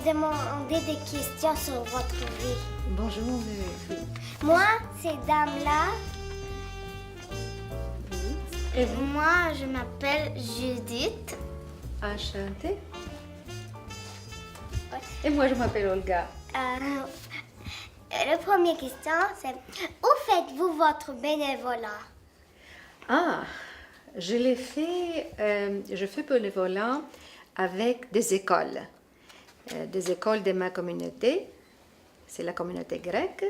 demander des questions sur votre vie. Bonjour. Moi, c'est Damla. Et vous? Moi, je m'appelle Judith. Enchantée. Et moi, je m'appelle Olga. La première question, c'est où faites-vous votre bénévolat? Je fais bénévolat avec des écoles de ma communauté. C'est la communauté grecque.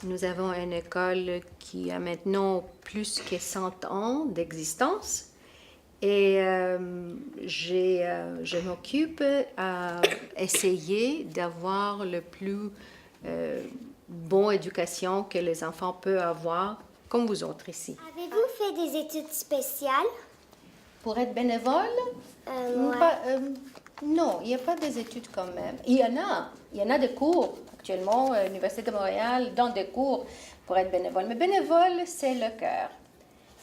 Nous avons une école qui a maintenant plus que 100 ans d'existence. Et je m'occupe à essayer d'avoir le plus bonne éducation que les enfants peuvent avoir, comme vous autres ici. Avez-vous fait des études spéciales? Pour être bénévole? Ouais. Non, il n'y a pas des études quand même. Il y en a des cours actuellement à l'Université de Montréal, dans des cours pour être bénévole. Mais bénévole, c'est le cœur.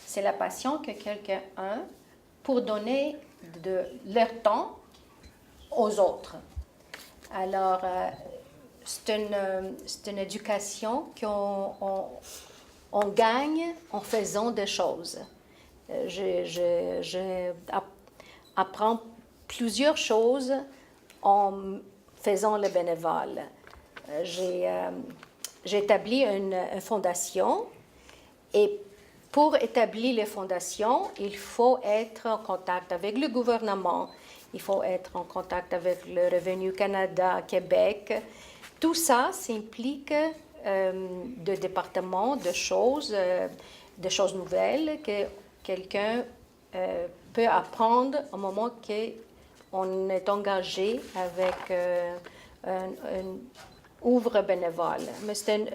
C'est la passion que quelqu'un a pour donner de leur temps aux autres. Alors, c'est une éducation qu'on gagne en faisant des choses. J'apprends plusieurs choses en faisant le bénévole. J'ai établi une fondation et pour établir les fondations, il faut être en contact avec le gouvernement, il faut être en contact avec le Revenu Canada, Québec. Tout ça implique des départements de choses nouvelles que quelqu'un peut apprendre au moment qu'on est engagé avec un ouvre bénévole. Mais c'est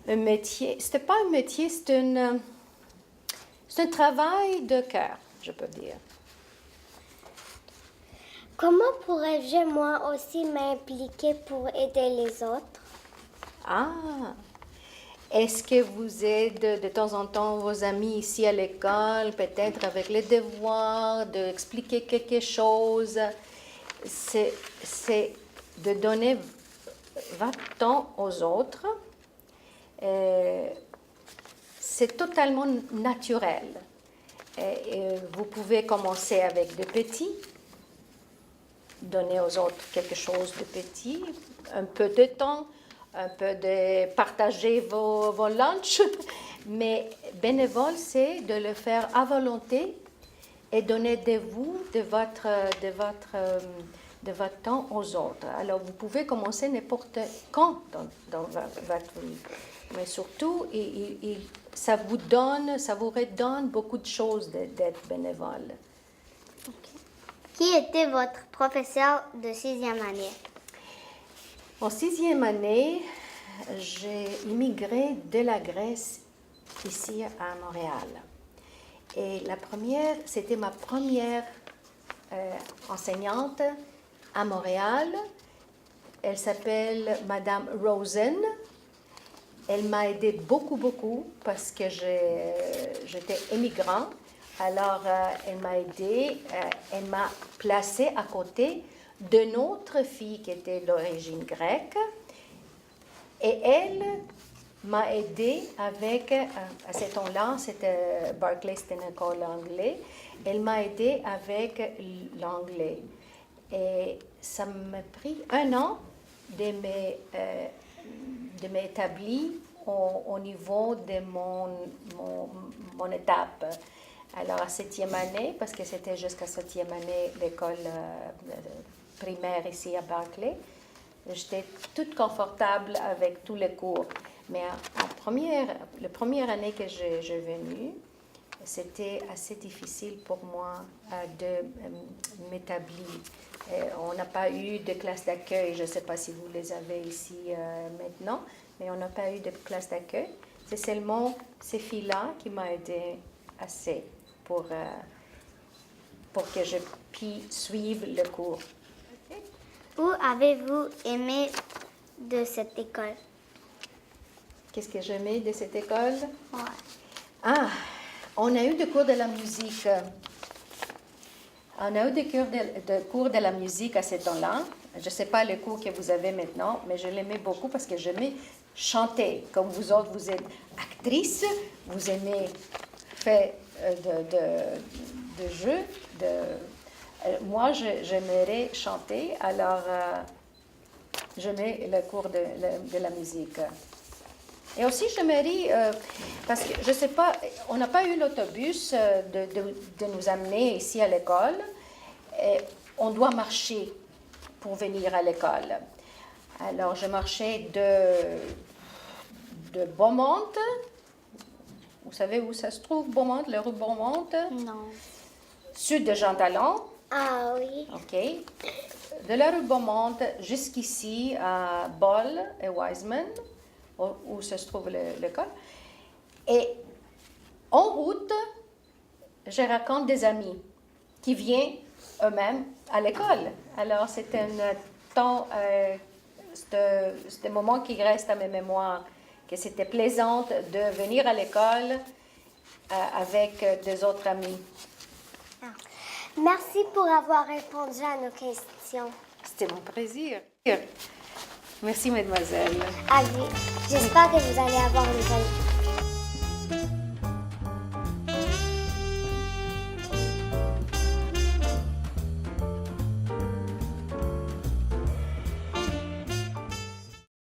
un métier, c'était pas un métier, c'est un travail de cœur, je peux dire. Comment pourrais-je moi aussi m'impliquer pour aider les autres? Est-ce que vous aidez de temps en temps vos amis ici à l'école, peut-être avec les devoirs, d'expliquer quelque chose? C'est de donner votre temps aux autres. C'est totalement naturel. Vous pouvez commencer avec des petits, donner aux autres quelque chose de petit, un peu de temps, un peu de partager vos lunchs, mais bénévole, c'est de le faire à volonté et donner de vous, de votre temps aux autres. Alors, vous pouvez commencer n'importe quand dans votre vie, mais surtout, ça vous redonne beaucoup de choses d'être bénévole. Okay. Qui était votre professeur de 6e année? En 6e année, j'ai immigré de la Grèce ici à Montréal. Et c'était ma première enseignante à Montréal. Elle s'appelle Madame Rosen. Elle m'a aidé beaucoup parce que j'étais immigrant. Alors, elle m'a aidée, elle m'a placée à côté d'une autre fille qui était d'origine grecque. Et elle m'a aidée avec, à ce temps-là, c'était Berkeley, c'était une école anglaise. Elle m'a aidée avec l'anglais. Et ça m'a pris 1 an de m'établir au niveau de mon étape. Alors, à 7e année, parce que c'était jusqu'à 7e année l'école primaire ici à Berkeley, j'étais toute confortable avec tous les cours. Mais la première année que je suis venue, c'était assez difficile pour moi de m'établir. On n'a pas eu de classe d'accueil, je ne sais pas si vous les avez ici maintenant, mais on n'a pas eu de classe d'accueil. C'est seulement ces filles-là qui m'ont aidé assez pour que je puisse suivre le cours. Où avez-vous aimé de cette école? Qu'est-ce que j'aimais de cette école? Ouais. On a eu des cours de la musique. On a eu des cours de la musique à ce temps-là. Je ne sais pas le cours que vous avez maintenant, mais je l'aimais beaucoup parce que j'aimais chanter. Comme vous autres, vous êtes actrice, vous aimez faire de jeux. Moi, j'aimerais chanter, alors j'aimais le cours de la musique. Et aussi, j'aimerais, parce que je ne sais pas, on n'a pas eu l'autobus de nous amener ici à l'école. Et on doit marcher pour venir à l'école. Alors, je marchais de Beaumont. Vous savez où ça se trouve, Beaumont, la rue Beaumont? Non. Sud de Jean Talon. Ah oui. OK. De la rue Beaumont jusqu'ici à Ball et Wiseman, où se trouve l'école. Et en route, je rencontre des amis qui viennent eux-mêmes à l'école. Alors, c'est un moment qui reste à mes mémoires, que c'était plaisant de venir à l'école avec des autres amis. Ah. Merci pour avoir répondu à nos questions. C'était mon plaisir. Merci, mademoiselle. J'espère que vous allez avoir une bonne